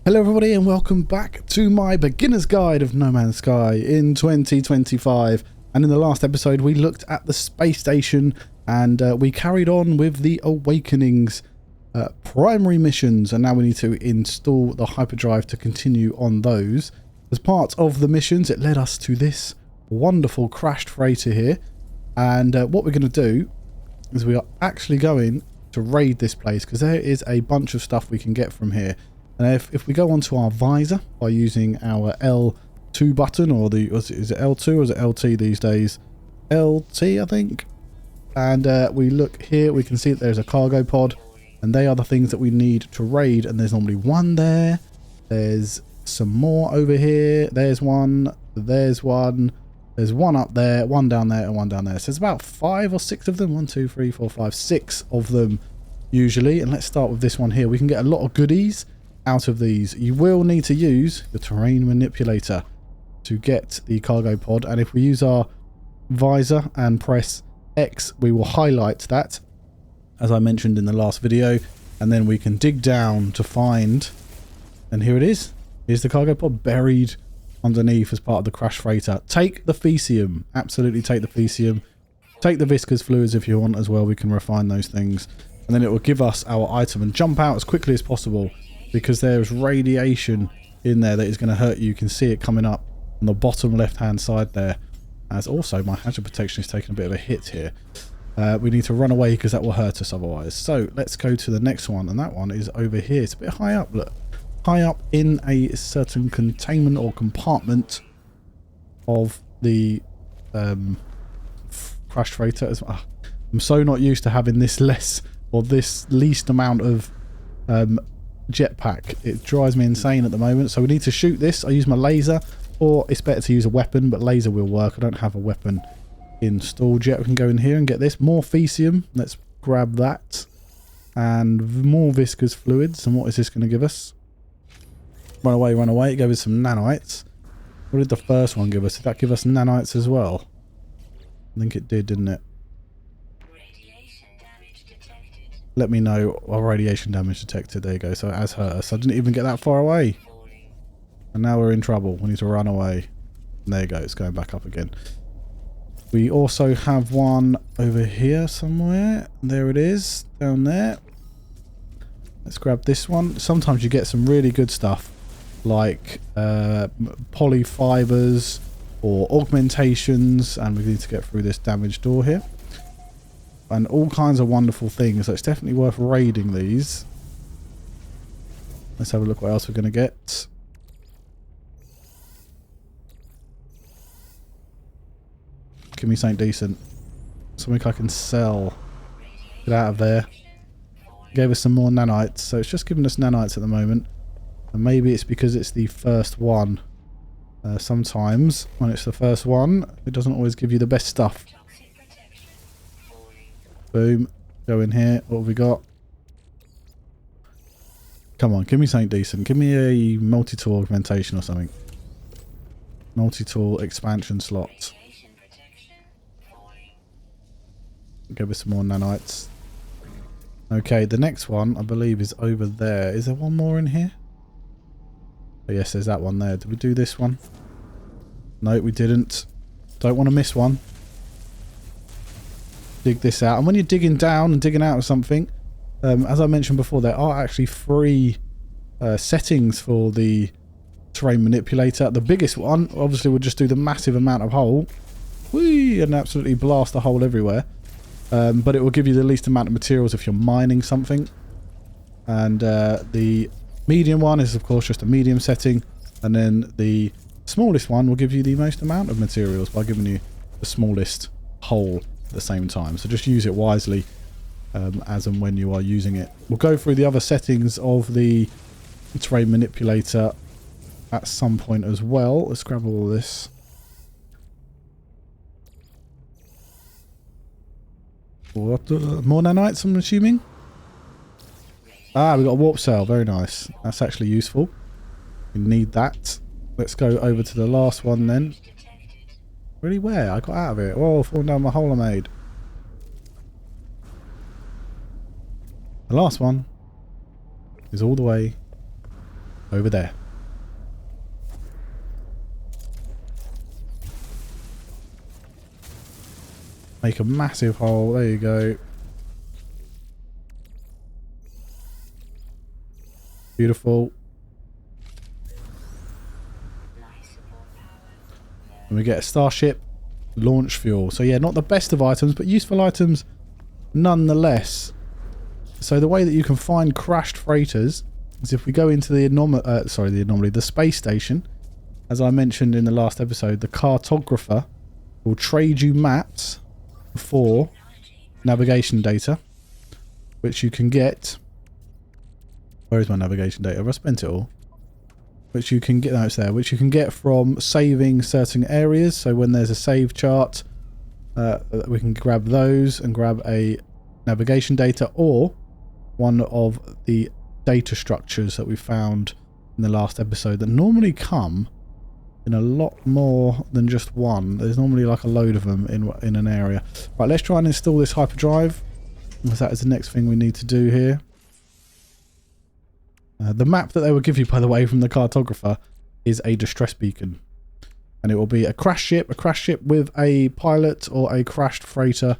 Hello everybody and welcome back to my beginner's guide of No Man's Sky in 2025. And in the last episode we looked at the space station and we carried on with the Awakening's primary missions, and now we need to install the hyperdrive to continue on those. As part of the missions it led us to this wonderful crashed freighter here, and what we're going to do is we are actually going to raid this place because there is a bunch of stuff we can get from here. And if we go onto our visor by using our L2 button, or is it L2 or is it LT these days? LT, I think. And we look here, we can see that there's a cargo pod, and they are the things that we need to raid. And there's normally one there. There's some more over here. There's one. There's one. There's one up there, one down there, and one down there. So there's about 5 or 6 of them. 1, 2, 3, 4, 5, 6 of them usually. And let's start with this one here. We can get a lot of goodies out of these. You will need to use the terrain manipulator to get the cargo pod, and if we use our visor and press X we will highlight that, as I mentioned in the last video, and then we can dig down to find, and here it is. Here's the cargo pod buried underneath as part of the crash freighter. Take the Fecium, absolutely take the Fecium. Take the viscous fluids if you want as well, we can refine those things, and then it will give us our item. And jump out as quickly as possible, because there's radiation in there that is going to hurt you. You can see it coming up on the bottom left hand side there. As also my hazard protection is taking a bit of a hit here. We need to run away because that will hurt us otherwise. So let's go to the next one, and that one is over here. It's a bit high up, look. High up in a certain containment or compartment of the crash freighter. I'm so not used to having this least amount of jetpack. It drives me insane at the moment. So we need to shoot this. I use my laser, or it's better to use a weapon, but laser will work. I don't have a weapon installed yet. We can go in here and get this more Fecium. Let's grab that, and more viscous fluids. And what is this going to give us? Run away, run away. It gave us some nanites. What did the first one give us? Did that give us nanites as well? I think it did, didn't it? Let me know. Our radiation damage detected. There you go. So it has hurt us. I didn't even get that far away. And now we're in trouble. We need to run away. And there you go. It's going back up again. We also have one over here somewhere. There it is. Down there. Let's grab this one. Sometimes you get some really good stuff, like polyfibers or augmentations. And we need to get through this damaged door here. And all kinds of wonderful things. So it's definitely worth raiding these. Let's have a look what else we're going to get. Give me something decent. Something I can sell. Get out of there. Gave us some more nanites. So it's just giving us nanites at the moment. And maybe it's because it's the first one. Sometimes when it's the first one, it doesn't always give you the best stuff. Boom. Go in here. What have we got? Come on, give me something decent. Give me a multi-tool augmentation or something. Multi-tool expansion slot. Give us some more nanites. Okay, the next one I believe is over there. Is there one more in here? Oh yes, there's that one there. Did we do this one? No, we didn't. Don't want to miss one. Dig this out, and when you're digging down and digging out of something, as I mentioned before, there are actually 3 settings for the terrain manipulator. The biggest one obviously would just do the massive amount of hole, whee, and absolutely blast the hole everywhere, but it will give you the least amount of materials if you're mining something. And the medium one is of course just a medium setting, and then the smallest one will give you the most amount of materials by giving you the smallest hole at the same time. So just use it wisely as and when you are using it. We'll go through the other settings of the terrain manipulator at some point as well. Let's grab all this. What? More nanites, I'm assuming? Ah, we got a warp cell. Very nice. That's actually useful. We need that. Let's go over to the last one then. Really, where? I got out of it. Oh, falling down my hole I made. The last one is all the way over there. Make a massive hole. There you go. Beautiful. And we get a starship launch fuel. So yeah, not the best of items, but useful items nonetheless. So the way that you can find crashed freighters is if we go into the the space station. As I mentioned in the last episode, the cartographer will trade you maps for navigation data, which you can get. Where is my navigation data? Have I spent it all? Which you can get. No, it's there. Which you can get from saving certain areas. So when there's a save chart, we can grab those and grab a navigation data, or one of the data structures that we found in the last episode that normally come in a lot more than just one. There's normally like a load of them in an area. Right, let's try and install this hyperdrive, because that is the next thing we need to do here. The map that they will give you, by the way, from the cartographer is a distress beacon, and it will be a crash ship with a pilot or a crashed freighter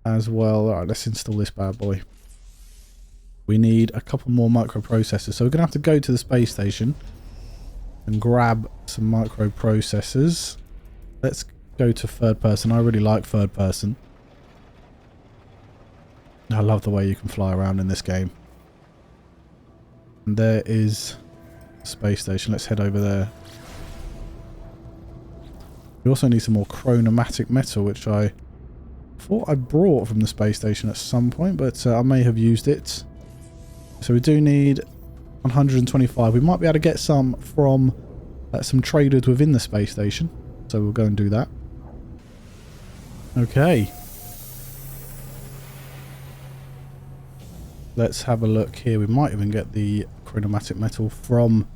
as well. Alright, let's install this bad boy. We need a couple more microprocessors, so we're gonna have to go to the space station and grab some microprocessors. Let's go to third person. I really like third person. I love the way you can fly around in this game. And there is the space station. Let's head over there. We also need some more chromatic metal, which I thought I brought from the space station at some point, but I may have used it. So we do need 125. We might be able to get some from some traders within the space station. So we'll go and do that. Okay. Let's have a look here. We might even get the chromatic metal from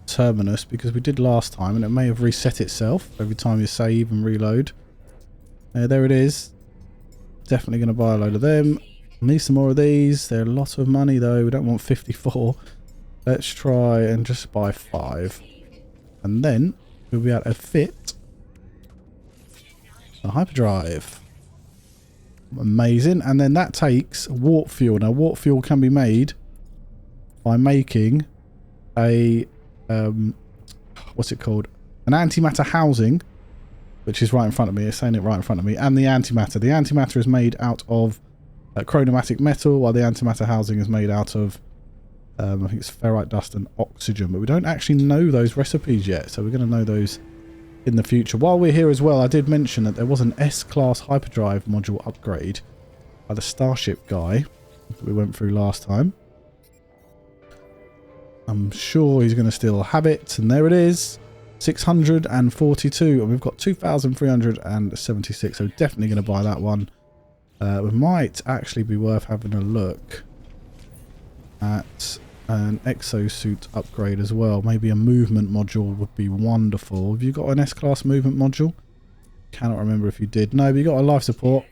Terminus, because we did last time, and it may have reset itself every time you save and reload. There it is. Definitely going to buy a load of them. Need some more of these. They're a lot of money though. We don't want 54. Let's try and just buy 5. And then we'll be able to fit a hyperdrive. Amazing. And then that takes warp fuel. Now warp fuel can be made by making a what's it called? An antimatter housing, which is right in front of me. It's saying it right in front of me. And the antimatter. The antimatter is made out of chromatic metal, while the antimatter housing is made out of I think it's ferrite dust and oxygen, but we don't actually know those recipes yet, so we're going to know those in the future. While we're here as well, I did mention that there was an S-class hyperdrive module upgrade by the Starship guy that we went through last time. I'm sure he's going to still have it, and there it is, 642, and we've got 2,376, so definitely going to buy that one. It might actually be worth having a look at an exosuit upgrade as well. Maybe a movement module would be wonderful. Have you got an S-class movement module? Cannot remember if you did. No, but you got a life support.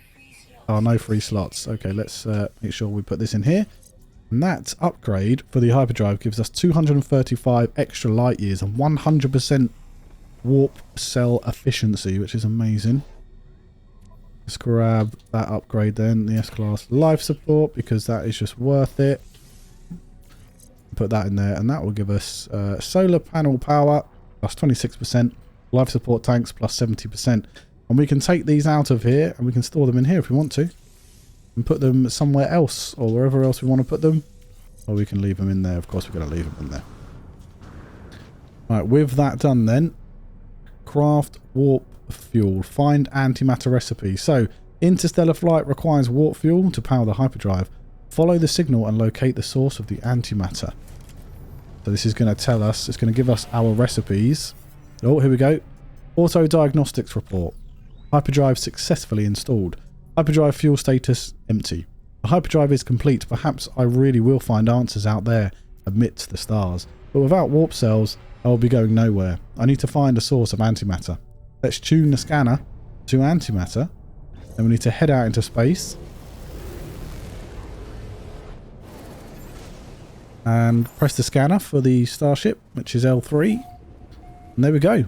Oh, no free slots. Okay, let's make sure we put this in here. And that upgrade for the hyperdrive gives us 235 extra light years and 100% warp cell efficiency, which is amazing. Let's grab that upgrade then, the S-class life support, because that is just worth it. Put that in there, and that will give us solar panel power plus 26%, life support tanks plus 70%. And we can take these out of here and we can store them in here if we want to, and put them somewhere else or wherever else we want to put them. Or we can leave them in there. Of course we're going to leave them in there. Right, with that done then, craft warp fuel, find antimatter recipe. So interstellar flight requires warp fuel to power the hyperdrive. Follow the signal and locate the source of the antimatter. So this is going to tell us, it's going to give us our recipes. Oh, here we go. Auto diagnostics report. Hyperdrive successfully installed. Hyperdrive fuel status empty. The hyperdrive is complete. Perhaps I really will find answers out there amidst the stars. But without warp cells, I will be going nowhere. I need to find a source of antimatter. Let's tune the scanner to antimatter. Then we need to head out into space. And press the scanner for the starship, which is L3. And there we go.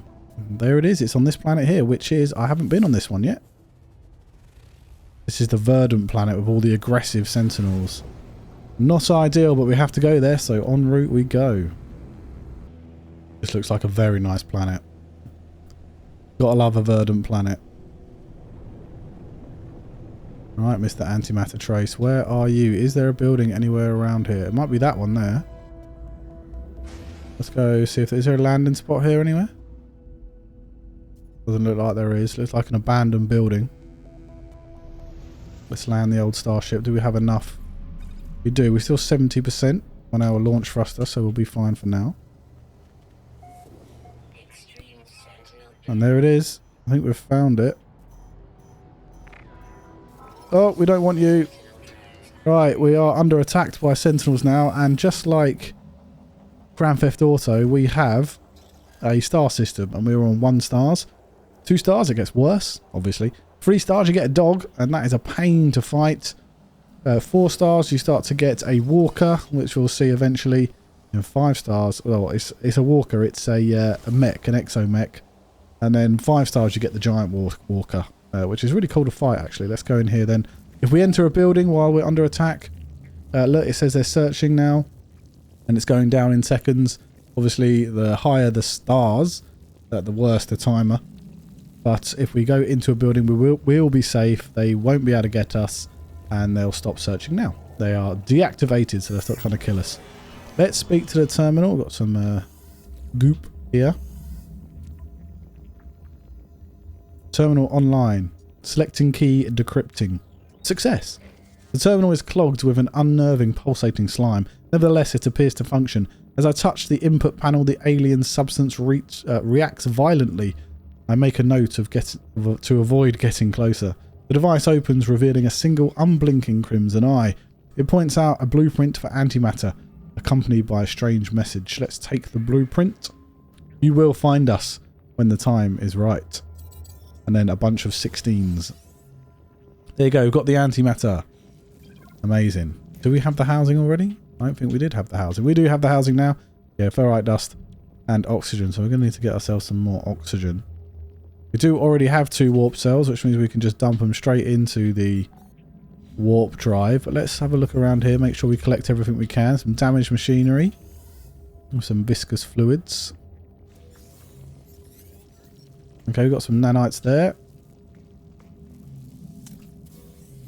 There it is. It's on this planet here, which is... I haven't been on this one yet. This is the verdant planet with all the aggressive sentinels. Not ideal, but we have to go there, so en route we go. This looks like a very nice planet. Gotta love a verdant planet. Right, Mr. Antimatter Trace, where are you? Is there a building anywhere around here? It might be that one there. Let's go see if... Is there a landing spot here anywhere? Doesn't look like there is. Looks like an abandoned building. Let's land the old starship. Do we have enough? We do. We're still 70% on our launch thruster, so we'll be fine for now. And there it is. I think we've found it. Oh, we don't want you. Right, we are under attack by sentinels now, and just like Grand Theft Auto, we have a star system, and we're on 1 stars. 2 stars, it gets worse, obviously. 3 stars, you get a dog, and that is a pain to fight. 4 stars, you start to get a walker, which we'll see eventually. And 5 stars, well, it's a walker, it's a mech, an exo-mech. And then 5 stars, you get the giant walker, which is really cool to fight, actually. Let's go in here then. If we enter a building while we're under attack, look, it says they're searching now, and it's going down in seconds. Obviously, the higher the stars, the worse the timer. But if we go into a building, we'll be safe. They won't be able to get us, and they'll stop searching now. They are deactivated, so they'll stop trying to kill us. Let's speak to the terminal. We've got some goop here. Terminal online. Selecting key, decrypting. Success. The terminal is clogged with an unnerving pulsating slime. Nevertheless, it appears to function. As I touch the input panel, the alien substance reacts violently. I make a note of to avoid getting closer. The device opens, revealing a single unblinking crimson eye. It points out a blueprint for antimatter, accompanied by a strange message. Let's take the blueprint. You will find us when the time is right. And then a bunch of 16s. There you go, we've got the antimatter. Amazing. Do we have the housing already? I don't think we did have the housing. We do have the housing now. Yeah, ferrite dust and oxygen. So we're going to need to get ourselves some more oxygen. We do already have 2 warp cells, which means we can just dump them straight into the warp drive. But let's have a look around here, make sure we collect everything we can. Some damaged machinery. Some viscous fluids. Okay, we've got some nanites there.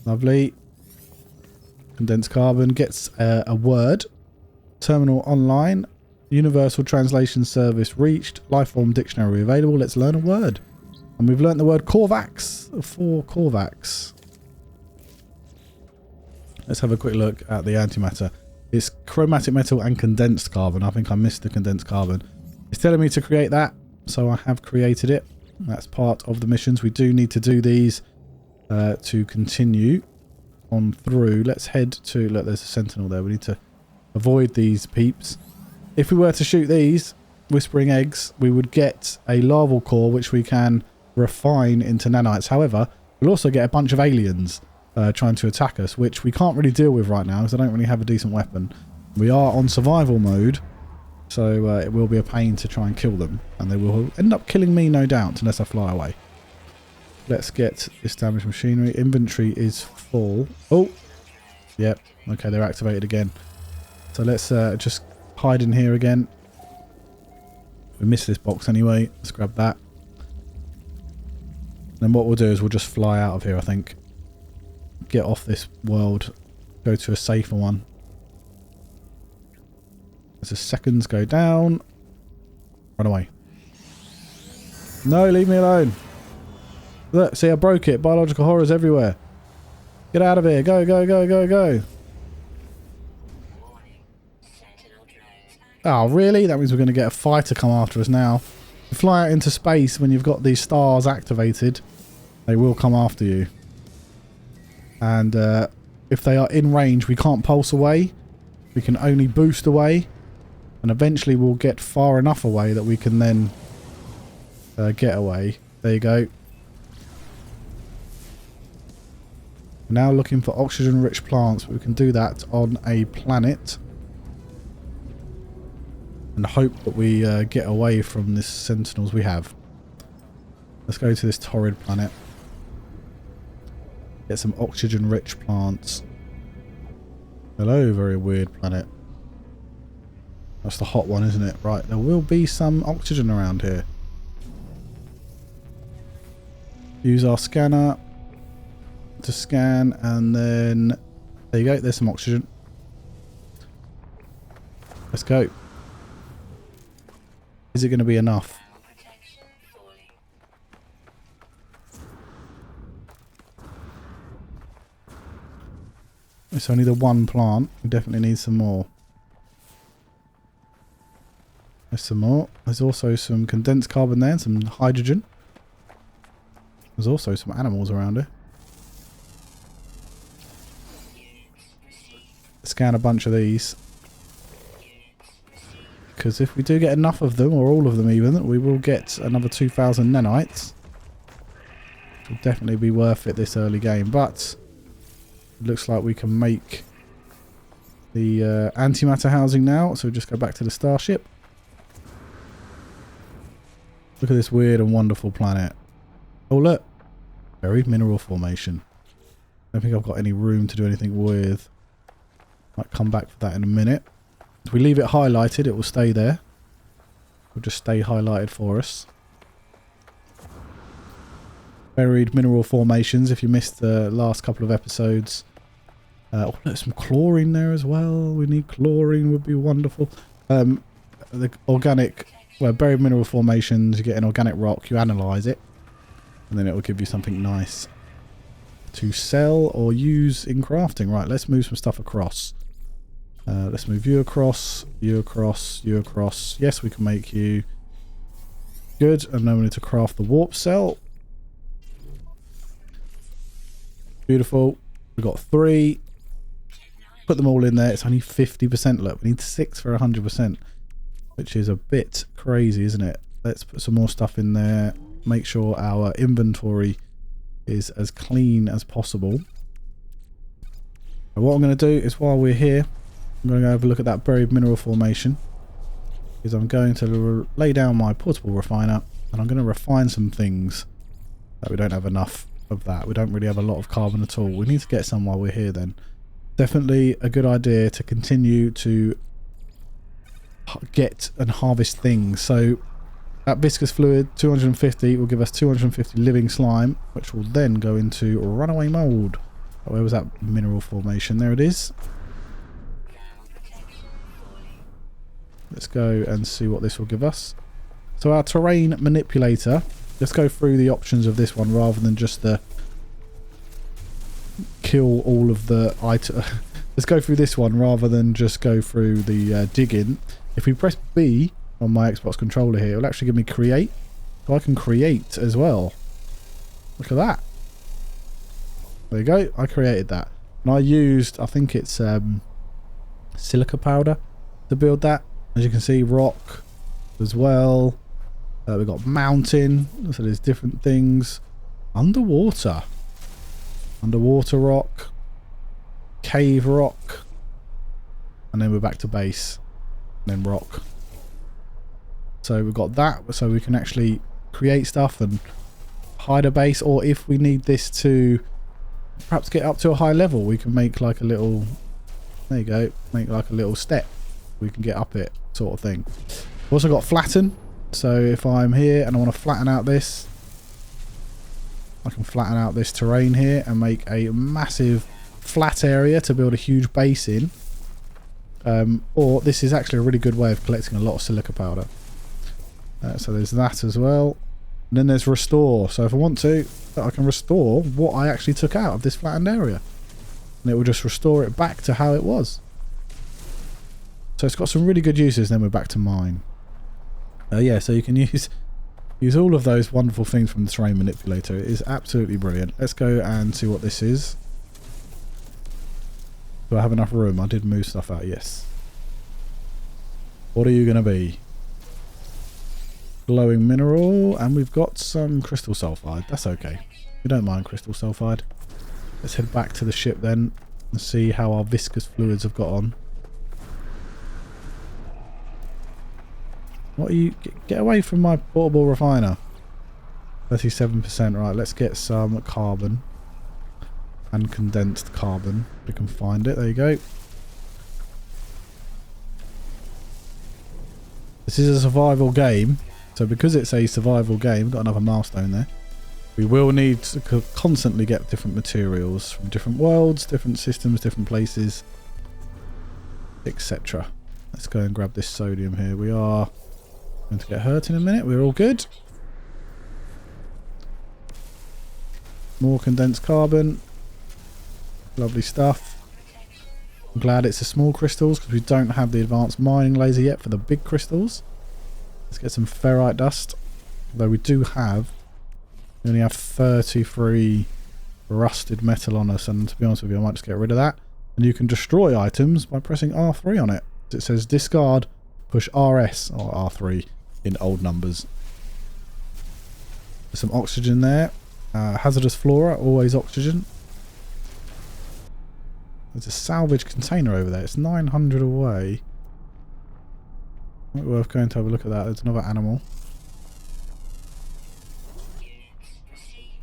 Lovely. Condensed carbon gets a word. Terminal online. Universal translation service reached. Lifeform dictionary available. Let's learn a word. And we've learnt the word Korvax. 4 Korvax. Let's have a quick look at the antimatter. It's chromatic metal and condensed carbon. I think I missed the condensed carbon. It's telling me to create that, so I have created it. That's part of the missions. We do need to do these to continue on through. Let's head to... Look, there's a sentinel there. We need to avoid these peeps. If we were to shoot these whispering eggs, we would get a larval core, which we can refine into nanites. However, we'll also get a bunch of aliens trying to attack us, which we can't really deal with right now because I don't really have a decent weapon. We are on survival mode, so it will be a pain to try and kill them, and they will end up killing me, no doubt, unless I fly away. Let's get this damaged machinery. Inventory is full. Oh, yep. Okay, they're activated again. So let's just hide in here again. We missed this box anyway. Let's grab that. Then what we'll do is we'll just fly out of here, I think. Get off this world. Go to a safer one. As the seconds go down. Run away. No, leave me alone. Look, see, I broke it. Biological horrors everywhere. Get out of here. Go, go, go, go, go. Oh, really? That means we're going to get a fighter come after us now. You fly out into space when you've got these stars activated. They will come after you. And if they are in range, we can't pulse away. We can only boost away. And eventually we'll get far enough away that we can then get away. There you go. Now looking for oxygen-rich plants. We can do that on a planet. and hope that we get away from this sentinels we have. Let's go to this torrid planet. Get some oxygen-rich plants. Hello, very weird planet. That's the hot one, isn't it? Right, there will be some oxygen around here. Use our scanner to scan, and then there you go, there's some oxygen. Let's go. Is it going to be enough? It's only the one plant. We definitely need some more. There's some more. There's also some condensed carbon there and some hydrogen. There's also some animals around here. Scan a bunch of these. Because if we do get enough of them, or all of them even, we will get another 2,000 nanites. It will definitely be worth it this early game. But it looks like we can make the antimatter housing now. So we'll just go back to the starship. Look at this weird and wonderful planet. Oh look. Buried mineral formation. I don't think I've got any room to do anything with. Might come back for that in a minute. If we leave it highlighted, it will stay there. It'll just stay highlighted for us. Buried mineral formations. If you missed the last couple of episodes. Oh, there's some chlorine there as well. We need chlorine, would be wonderful. The organic, well, buried mineral formations, you get an organic rock, you analyse it. And then it will give you something nice to sell or use in crafting. Right, let's move some stuff across. Let's move you across, you across, you across. Yes, we can make you. Good, and then we need to craft the warp cell. Beautiful. We've got 3. Put them all in there. It's only 50%. Look, we need 6 for 100%. Which is a bit crazy, isn't it? Let's put some more stuff in there. Make sure our inventory is as clean as possible. And what I'm going to do is, while we're here, I'm going to go have a look at that buried mineral formation. Because I'm going to lay down my portable refiner, and I'm going to refine some things that we don't have enough of that. We don't really have a lot of carbon at all. We need to get some while we're here then. Definitely a good idea to continue to get and harvest things. So that viscous fluid, 250, will give us 250 living slime, which will then go into runaway mold. Where was that mineral formation? There it is. Let's go and see what this will give us. So our terrain manipulator, let's go through the options of this one rather than just the kill all of the items. Let's go through this one rather than just go through the digging. If we press B on my Xbox controller here, it will actually give me create. So I can create as well. Look at that. There you go. I created that. And I used, I think it's silica powder to build that. As you can see, rock as well. We've got mountain. So there's different things. Underwater. Underwater rock. Cave rock. And then we're back to base. And then rock. So we've got that. So we can actually create stuff and hide a base. Or if we need this to perhaps get up to a high level, we can make like a little, there you go, make like a little step. We can get up it, sort of thing. We've also got flatten. So if I'm here and I want to flatten out this, I can flatten out this terrain here and make a massive flat area to build a huge base in. Or this is actually a really good way of collecting a lot of silica powder. So there's that as well. And then there's restore. So if I want to, I can restore what I actually took out of this flattened area. And it will just restore it back to how it was. So it's got some really good uses. Then we're back to mine. Yeah, so you can use all of those wonderful things from the terrain manipulator. It is absolutely brilliant. Let's go and see what this is. Do I have enough room? I did move stuff out, yes. What are you going to be? Glowing mineral, and we've got some crystal sulfide. That's okay. We don't mind crystal sulfide. Let's head back to the ship then and see how our viscous fluids have got on. What are you... Get away from my portable refiner. 37%. Right, let's get some carbon. And condensed carbon. We can find it. There you go. This is a survival game. So because it's a survival game, we've got another milestone there. We will need to constantly get different materials from different worlds, different systems, different places, etc. Let's go and grab this sodium here. We are going to get hurt in a minute. We're all good. More condensed carbon. Lovely stuff. I'm glad it's the small crystals because we don't have the advanced mining laser yet for the big crystals. Let's get some ferrite dust. Although we do have... We only have 33 rusted metal on us, and to be honest with you, I might just get rid of that. And you can destroy items by pressing R3 on it. It says discard, push RS or R3 in old numbers. There's some oxygen there. Hazardous flora, always oxygen. There's a salvage container over there. It's 900 away. Might be worth going to have a look at that. There's another animal.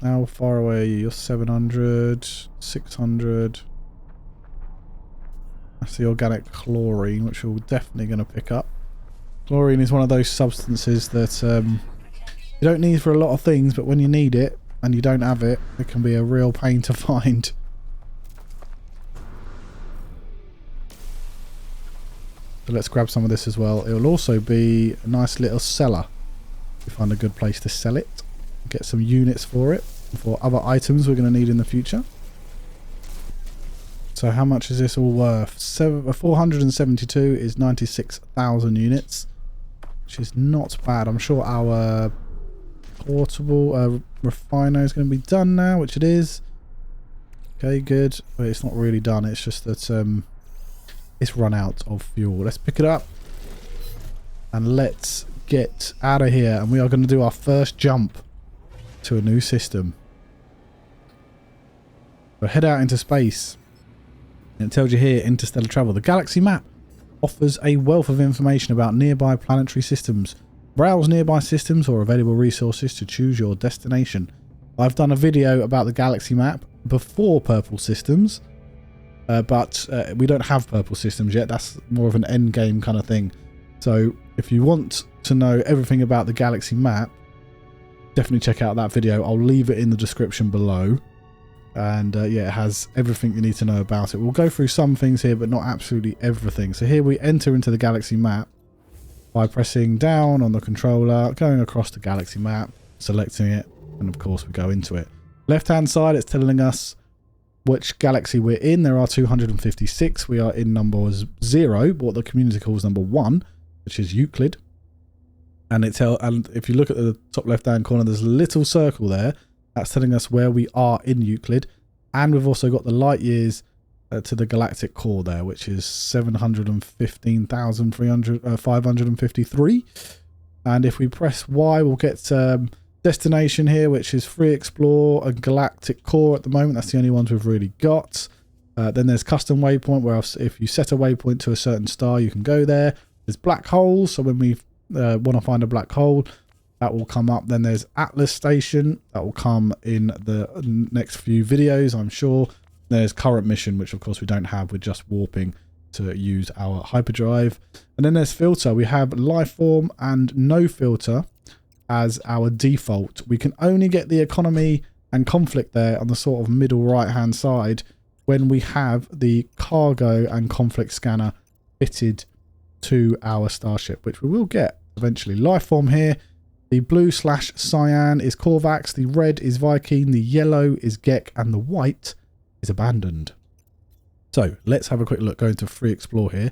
How far away are you? You're 700, 600. That's the organic chlorine, which we're definitely going to pick up. Chlorine is one of those substances that you don't need for a lot of things, but when you need it and you don't have it, it can be a real pain to find. So let's grab some of this as well. It will also be a nice little seller. We find a good place to sell it. Get some units for it, for other items we're going to need in the future. So how much is this all worth? 472 is 96,000 units, which is not bad. I'm sure our portable refiner is going to be done now, which it is. Okay, good. But it's not really done. It's just that it's run out of fuel. Let's pick it up and let's get out of here. And we are going to do our first jump to a new system. So head out into space. And it tells you here, interstellar travel. The galaxy map offers a wealth of information about nearby planetary systems. Browse nearby systems or available resources to choose your destination. I've done a video about the galaxy map before purple systems, but we don't have purple systems yet. That's more of an end game kind of thing. So if you want to know everything about the galaxy map, definitely check out that video. I'll leave it in the description below. And yeah, it has everything you need to know about it. We'll go through some things here, but not absolutely everything. So here we enter into the galaxy map by pressing down on the controller, going across the galaxy map, selecting it, and of course we go into it. Left hand side, it's telling us which galaxy we're in. There are 256. We are in number 0, what the community calls number 1, which is Euclid. And if you look at the top left hand corner, there's a little circle there. That's telling us where we are in Euclid. And we've also got the light years to the galactic core there, which is 715,553. And if we press Y, we'll get destination here, which is free explore and galactic core at the moment. That's the only ones we've really got. Then there's custom waypoint, where if you set a waypoint to a certain star, you can go there. There's black holes, so when we want to find a black hole, that will come up. Then there's Atlas Station, that will come in the next few videos, I'm sure. There's current mission, which of course we don't have. We're just warping to use our hyperdrive. And then there's filter. We have life form and no filter as our default. We can only get the economy and conflict there on the sort of middle right hand side when we have the cargo and conflict scanner fitted to our starship, which we will get eventually. Life form here. The blue/cyan is Korvax, the red is Viking, the yellow is Gek, and the white is abandoned. So let's have a quick look. Go into free explore here.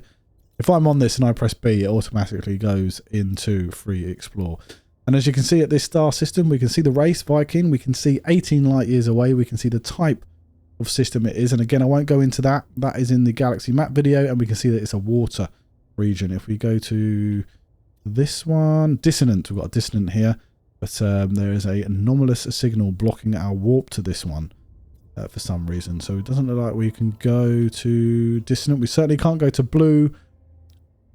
If I'm on this and I press B, it automatically goes into free explore. And as you can see at this star system, we can see the race Viking. We can see 18 light years away. We can see the type of system it is. And again, I won't go into that. That is in the galaxy map video, and we can see that it's a water region. If we go to this one, dissonant, we've got a dissonant here, but there is a anomalous signal blocking our warp to this one for some reason. So it doesn't look like we can go to dissonant. We certainly can't go to blue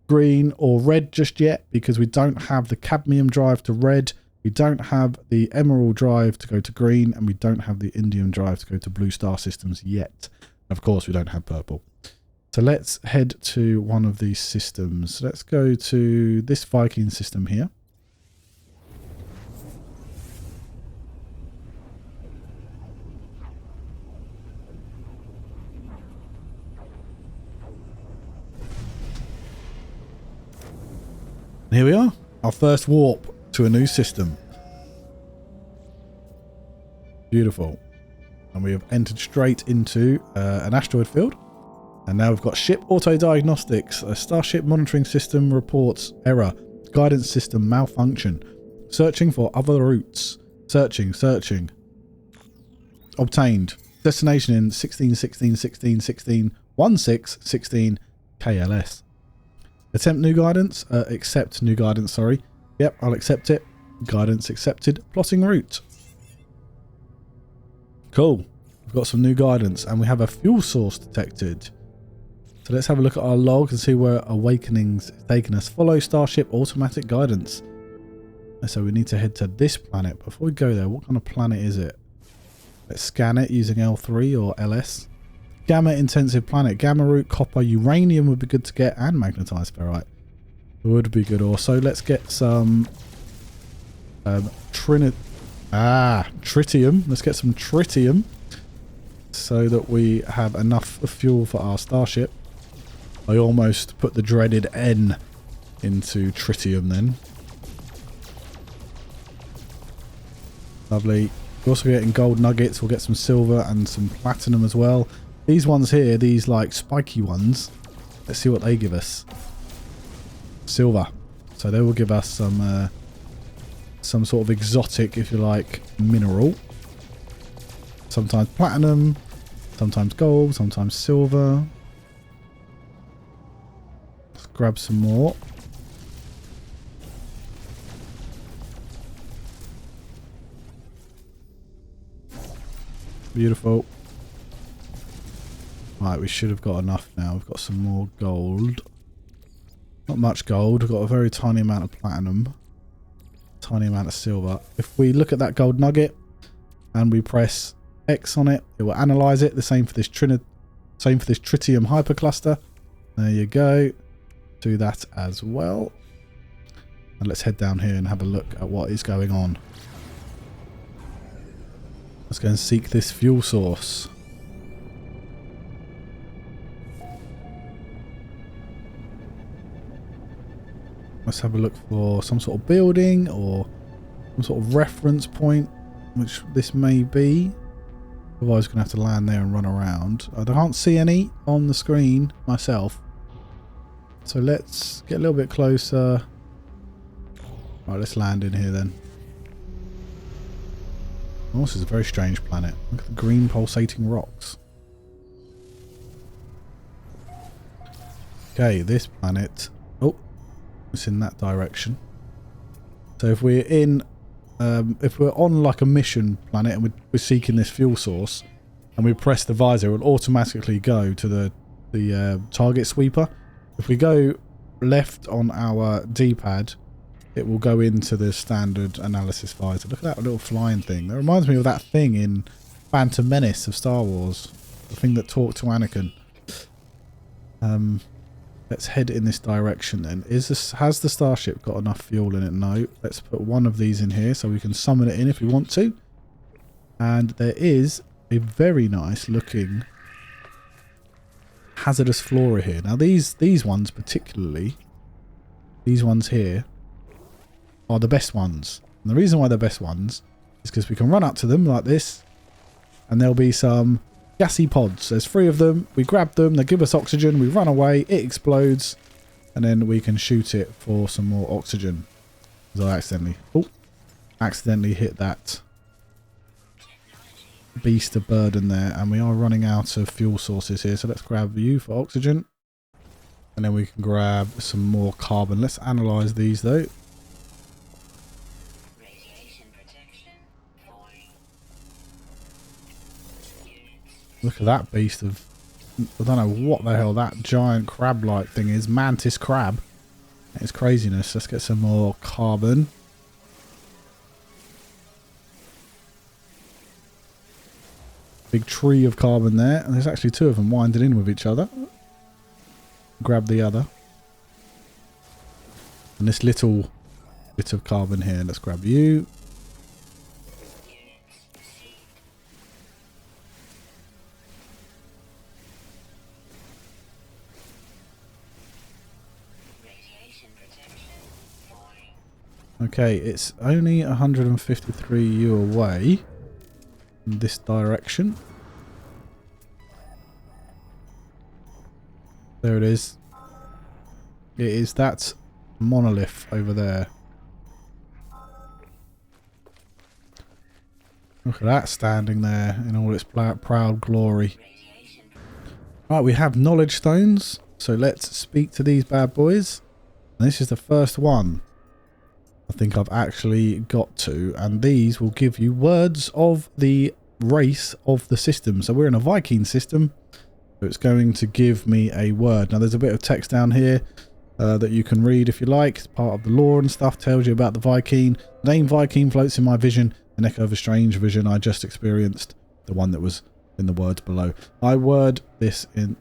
green or red just yet because we don't have the cadmium drive to red, we don't have the emerald drive to go to green, and we don't have the indium drive to go to blue star systems yet. Of course, we don't have purple. So let's head to one of these systems. Let's go to this Viking system here. And here we are, our first warp to a new system. Beautiful. And we have entered straight into an asteroid field. And now we've got ship auto diagnostics. A starship monitoring system reports error. Guidance system malfunction. Searching for other routes. Searching. Obtained. Destination in 16 KLS. Attempt new guidance. Accept new guidance, sorry. Yep, I'll accept it. Guidance accepted. Plotting route. Cool. We've got some new guidance and we have a fuel source detected. So let's have a look at our log and see where Awakening's taken us. Follow Starship automatic guidance. So we need to head to this planet. Before we go there, what kind of planet is it? Let's scan it using L3 or LS. Gamma intensive planet. Gamma root, copper, uranium would be good to get, and magnetized ferrite would be good also. Let's get some tritium. Let's get some tritium so that we have enough fuel for our starship. I almost put the dreaded N into tritium then. Lovely. We're also getting gold nuggets. We'll get some silver and some platinum as well. These ones here, these like spiky ones, let's see what they give us. Silver. So they will give us some sort of exotic, if you like, mineral. Sometimes platinum, sometimes gold, sometimes silver. Let's grab some more. Beautiful. Right, we should have got enough now. We've got some more gold. Not much gold. We've got a very tiny amount of platinum. Tiny amount of silver. If we look at that gold nugget and we press X on it, it will analyze it. The same for this tritium hypercluster. There you go. Do that as well. And let's head down here and have a look at what is going on. Let's go and seek this fuel source. Let's have a look for some sort of building or some sort of reference point, which this may be. Otherwise, we're going to have to land there and run around. I can't see any on the screen myself. So let's get a little bit closer. Right, let's land in here then. Oh, this is a very strange planet. Look at the green pulsating rocks. Okay, this planet. Oh, it's in that direction. So if we're in, if we're on like a mission planet and we're seeking this fuel source, and we press the visor, it will automatically go to the target sweeper. If we go left on our D-pad, it will go into the standard analysis visor. Look at that little flying thing. That reminds me of that thing in Phantom Menace of Star Wars. The thing that talked to Anakin. Let's head in this direction then. Has the starship got enough fuel in it? No. Let's put one of these in here so we can summon it in if we want to. And there is a very nice looking hazardous flora here. Now these ones particularly, these ones here, are the best ones. And the reason why they're best ones is because we can run up to them like this and there'll be some gassy pods. There's 3 of them. We grab them, they give us oxygen, we run away, it explodes, and then we can shoot it for some more oxygen. Because I accidentally hit that beast of burden there, and we are running out of fuel sources here. So let's grab you for oxygen. And then we can grab some more carbon. Let's analyze these though. Look at that beast of... I don't know what the hell that giant crab-like thing is. Mantis crab. It's craziness. Let's get some more carbon. Big tree of carbon there. And there's actually two of them winding in with each other. Grab the other. And this little bit of carbon here. Let's grab you. Okay, it's only 153 U away in this direction. There it is. It is that monolith over there. Look at that standing there in all its proud glory. Right, we have knowledge stones, so let's speak to these bad boys. And this is the first one I think I've actually got to, and these will give you words of the race of the system. So we're in a Viking system, so it's going to give me a word. Now there's a bit of text down here that you can read if you like. It's part of the lore and stuff, tells you about the Viking. The name Viking floats in my vision, an echo of a strange vision I just experienced, the one that was in the words below. A word in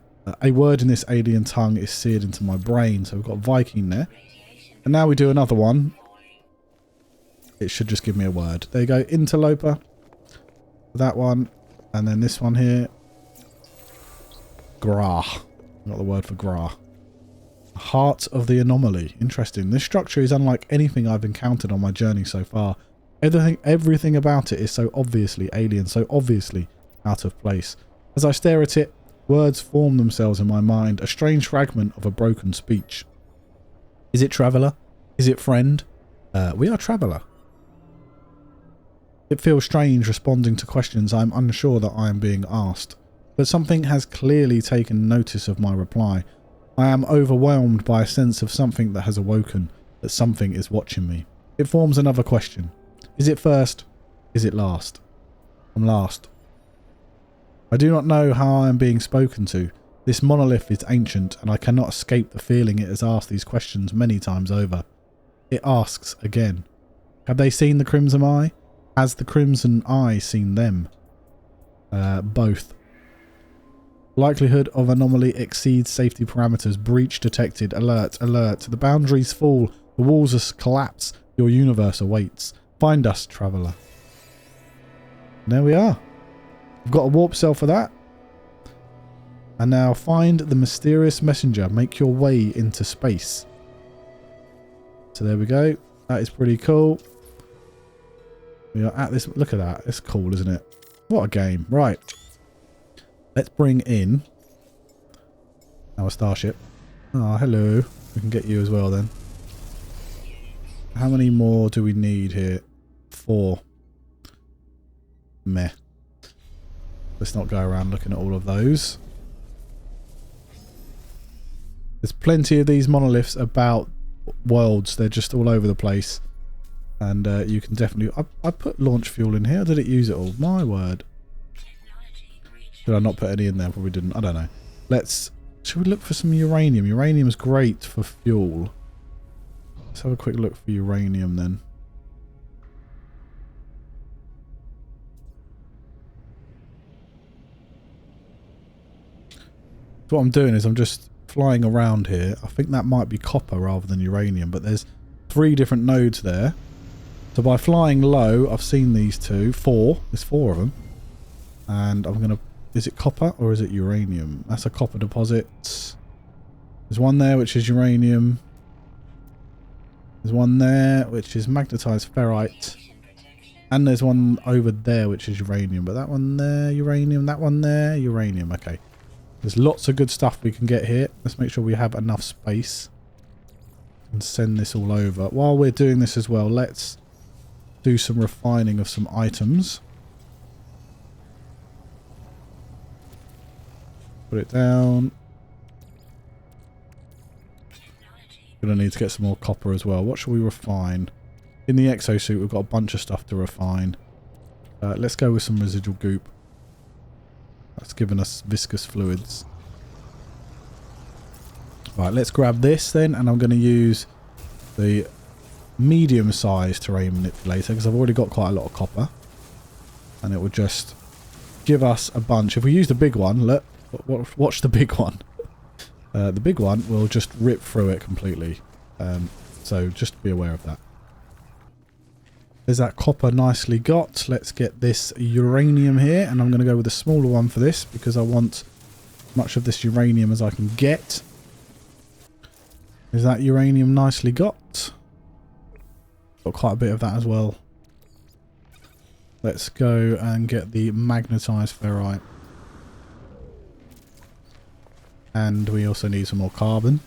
this alien tongue is seared into my brain. So we've got Viking there, and now we do another one. It should just give me a word. There you go, interloper. That one. And then this one here. Gra. Got the word for gra. Heart of the anomaly. Interesting. This structure is unlike anything I've encountered on my journey so far. Everything about it is so obviously alien, so obviously out of place. As I stare at it, words form themselves in my mind, a strange fragment of a broken speech. Is it traveller? Is it friend? We are traveller. It feels strange responding to questions I'm unsure that I am being asked, but something has clearly taken notice of my reply. I am overwhelmed by a sense of something that has awoken, that something is watching me. It forms another question. Is it first? Is it last? I'm last. I do not know how I am being spoken to. This monolith is ancient, and I cannot escape the feeling it has asked these questions many times over. It asks again. Have they seen the Crimson Eye? Has the Crimson Eye seen them? Both. Likelihood of anomaly exceeds safety parameters. Breach detected. Alert, alert. The boundaries fall. The walls collapse. Your universe awaits. Find us, traveller. And there we are. We've got a warp cell for that. And now find the mysterious messenger. Make your way into space. So there we go. That is pretty cool. We are at this. Look at that. It's cool, isn't it? What a game. Right. Let's bring in our starship. Oh, hello. We can get you as well then. How many more do we need here? 4. Meh. Let's not go around looking at all of those. There's plenty of these monoliths about worlds. They're just all over the place. And you can definitely... I put launch fuel in here. Did it use it all? My word. Did I not put any in there? Probably didn't. I don't know. Should we look for some uranium? Uranium's great for fuel. Let's have a quick look for uranium then. So what I'm doing is I'm just flying around here. I think that might be copper rather than uranium, but there's 3 different nodes there. So by flying low, I've seen these 2. 4. There's 4 of them. And I'm going to... Is it copper or is it uranium? That's a copper deposit. There's one there which is uranium. There's one there which is magnetized ferrite. And there's one over there which is uranium. But that one there, uranium. That one there, uranium. Okay. There's lots of good stuff we can get here. Let's make sure we have enough space. And send this all over. While we're doing this as well, let's do some refining of some items. Put it down. Gonna need to get some more copper as well. What shall we refine? In the exosuit we've got a bunch of stuff to refine. Let's go with some residual goop. That's given us viscous fluids. Right, let's grab this then, and I'm going to use the medium-sized terrain manipulator, because I've already got quite a lot of copper. And it will just give us a bunch. If we use the big one, look, watch the big one. The big one will just rip through it completely. So just be aware of that. There's that copper nicely got. Let's get this uranium here, and I'm going to go with a smaller one for this because I want as much of this uranium as I can get. Is that uranium nicely got? Got quite a bit of that as well. Let's go and get the magnetized ferrite. And we also need some more carbon.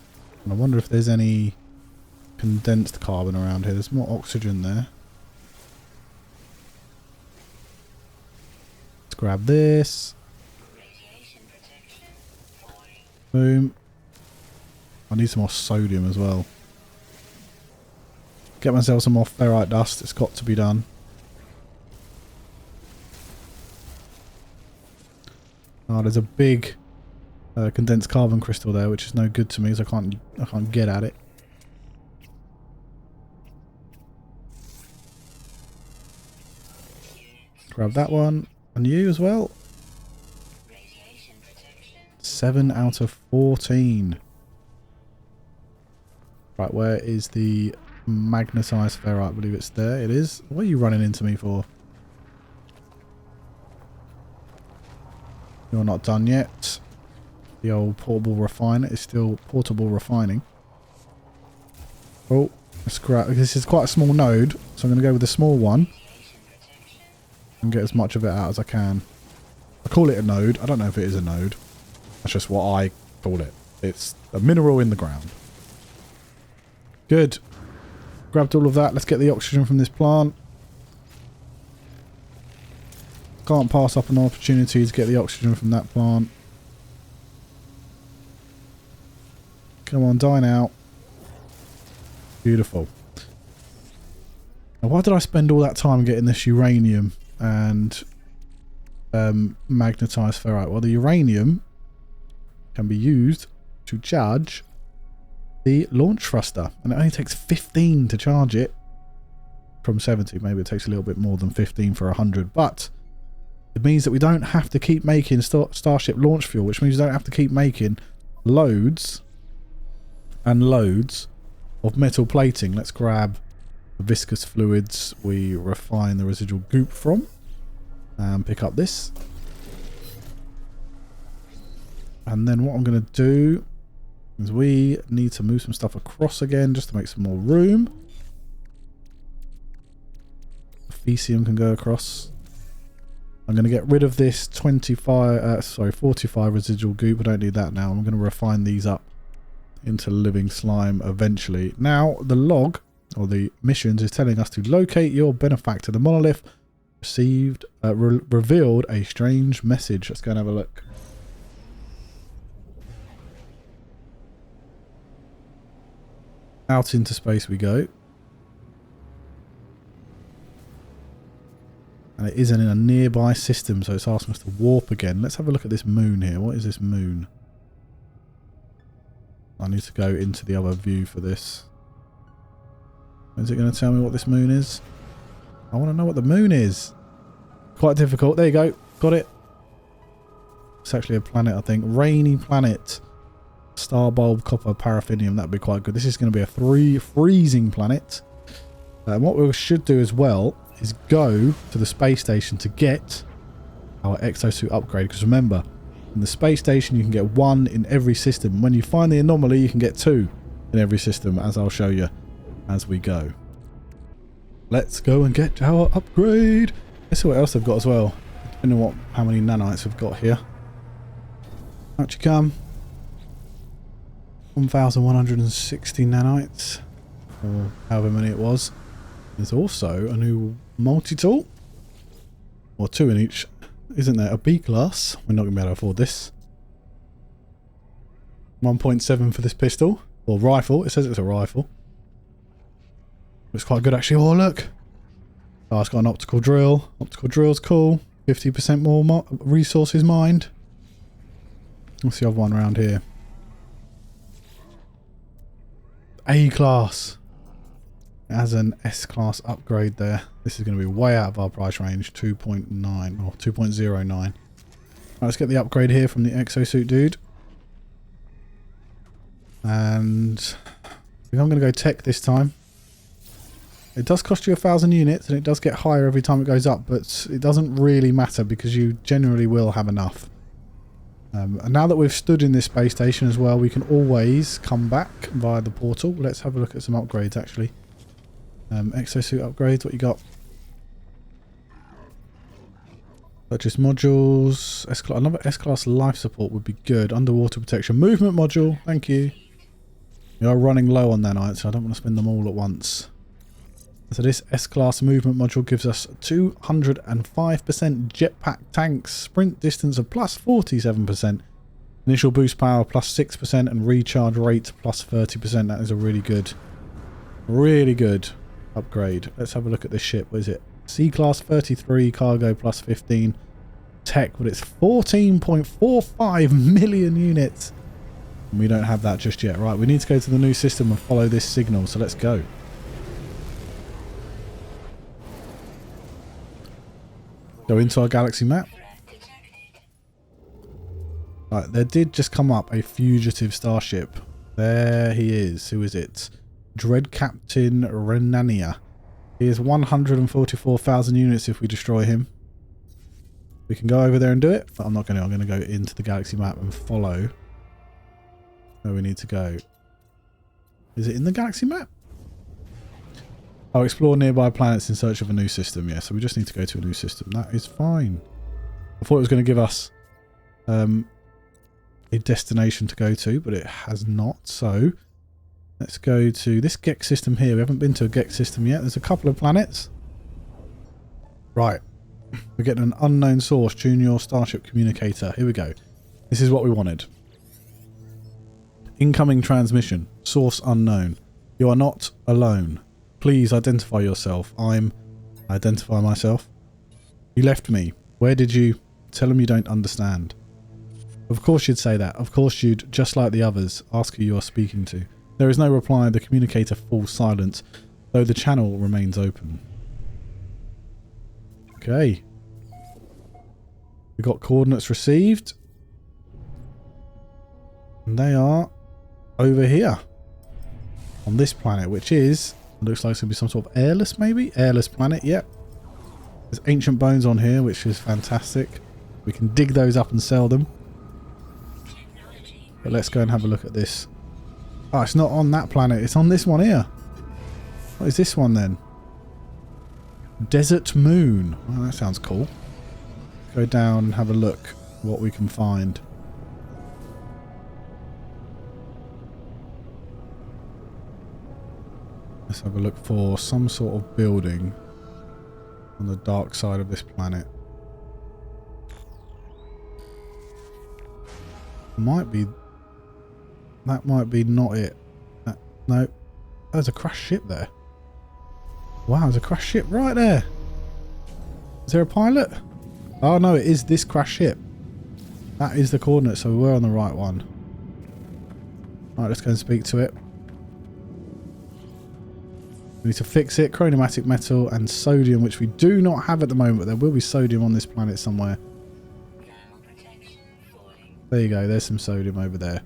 And I wonder if there's any condensed carbon around here. There's more oxygen there. Let's grab this. Boom. I need some more sodium as well. Get myself some more ferrite dust. It's got to be done. Oh, there's a big condensed carbon crystal there, which is no good to me because I can't get at it. Grab that one, and you as well. 7 out of 14. Right, where is the magnetized ferrite? I believe it's there. It is. What are you running into me for? You're not done yet. The old portable refiner is still portable refining. Oh, let's grab. This is quite a small node, so I'm going to go with the small one and get as much of it out as I can. I call it a node. I don't know if it is a node. That's just what I call it. It's a mineral in the ground. Good. Grabbed all of that. Let's get the oxygen from this plant. Can't pass up an opportunity to get the oxygen from that plant. Come on, die now. Beautiful. Now, why did I spend all that time getting this uranium and magnetized ferrite? Well, the uranium can be used to charge the launch thruster, and it only takes 15 to charge it from 70. Maybe it takes a little bit more than 15 for 100, but it means that we don't have to keep making Starship launch fuel, which means we don't have to keep making loads and loads of metal plating. Let's grab the viscous fluids we refine the residual goop from and pick up this. And then what I'm going to do is we need to move some stuff across again just to make some more room. Fecium can go across. I'm going to get rid of this 45 residual goop. I don't need that now. I'm going to refine these up into living slime eventually. Now, the log, or the missions, is telling us to locate your benefactor. The monolith revealed a strange message. Let's go and have a look. Out into space we go. And it isn't in a nearby system, so it's asking us to warp again. Let's have a look at this moon here. What is this moon? I need to go into the other view for this. Is it going to tell me what this moon is? I want to know what the moon is. Quite difficult. There you go. Got it. It's actually a planet, I think. Rainy planet. Star bulb, copper, paraffinium. That'd be quite good. This is going to be a freezing planet. And what we should do as well is go to the space station to get our exosuit upgrade. Because remember, in the space station you can get 1 in every system. When you find the anomaly, you can get 2 in every system, as I'll show you as we go. Let's go and get our upgrade. Let's see what else they've got as well. Depending on how many nanites we've got here. Out you come. 1,160 nanites, or however many it was. There's also a new multi-tool, or 2 in each, isn't there? A B-class. We're not going to be able to afford this. 1.7 for this pistol, or rifle. It says it's a rifle. Looks quite good actually. Oh look! Oh, it's got an optical drill. Optical drill's cool. 50% more resources mined. What's the other one around here? A-class. It has an S-Class upgrade there. This is going to be way out of our price range, 2.9 or 2.09. Right, let's get the upgrade here from the exosuit dude. And I think I'm going to go tech this time. It does cost you 1,000 units and it does get higher every time it goes up, but it doesn't really matter because you generally will have enough. And now that we've stood in this space station as well, we can always come back via the portal. Let's have a look at some upgrades actually. Exosuit upgrades, what you got? Purchase modules. Another S-Class life support would be good. Underwater protection. Movement module, thank you. We are running low on nanite, so I don't want to spend them all at once. So this S-Class movement module gives us 205% jetpack tanks, sprint distance of plus 47%, initial boost power plus 6%, and recharge rate plus 30%. That is a really good upgrade. Let's have a look at this ship. What is it? C-Class 33, cargo plus 15, tech, but it's 14.45 million units. And we don't have that just yet. Right, we need to go to the new system and follow this signal, so let's go. Go into our galaxy map. Right, there did just come up a fugitive starship. There he is. Who is it? Dread Captain Renania. He is 144,000 units if we destroy him. We can go over there and do it, but I'm not going to. I'm going to go into the galaxy map and follow where we need to go. Is it in the galaxy map? Oh, explore nearby planets in search of a new system. Yeah, so we just need to go to a new system. That is fine. I thought it was going to give us a destination to go to, but it has not. So let's go to this Gex system here. We haven't been to a Gex system yet. There's a couple of planets. Right. We're getting an unknown source. Junior Starship Communicator. Here we go. This is what we wanted. Incoming transmission. Source unknown. You are not alone. Please identify yourself. I identify myself. You left me. Where did you? Tell them you don't understand. Of course you'd say that. Of course you'd, just like the others, ask who you are speaking to. There is no reply. The communicator falls silent, though the channel remains open. Okay. We got coordinates received. And they are over here. On this planet, which is... looks like it's going to be some sort of airless, maybe? Airless planet, yep. There's ancient bones on here, which is fantastic. We can dig those up and sell them. But let's go and have a look at this. Oh, it's not on that planet. It's on this one here. What is this one then? Desert Moon. Oh, that sounds cool. Go down and have a look what we can find. Let's have a look for some sort of building on the dark side of this planet. Might be... that might be not it. No. There's a crashed ship there. Wow, there's a crashed ship right there. Is there a pilot? Oh no, it is this crashed ship. That is the coordinate, so we're on the right one. Right, let's go and speak to it. We need to fix it. Chromatic metal and sodium, which we do not have at the moment. There will be sodium on this planet somewhere. There you go. There's some sodium over there.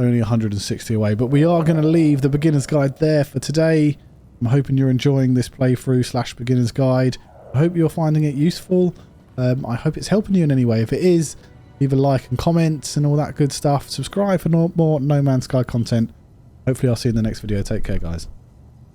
Only 160 away. But we are going to leave the beginner's guide there for today. I'm hoping you're enjoying this playthrough / beginner's guide. I hope you're finding it useful. I hope it's helping you in any way. If it is, leave a like and comment and all that good stuff. Subscribe for more No Man's Sky content. Hopefully I'll see you in the next video. Take care, guys.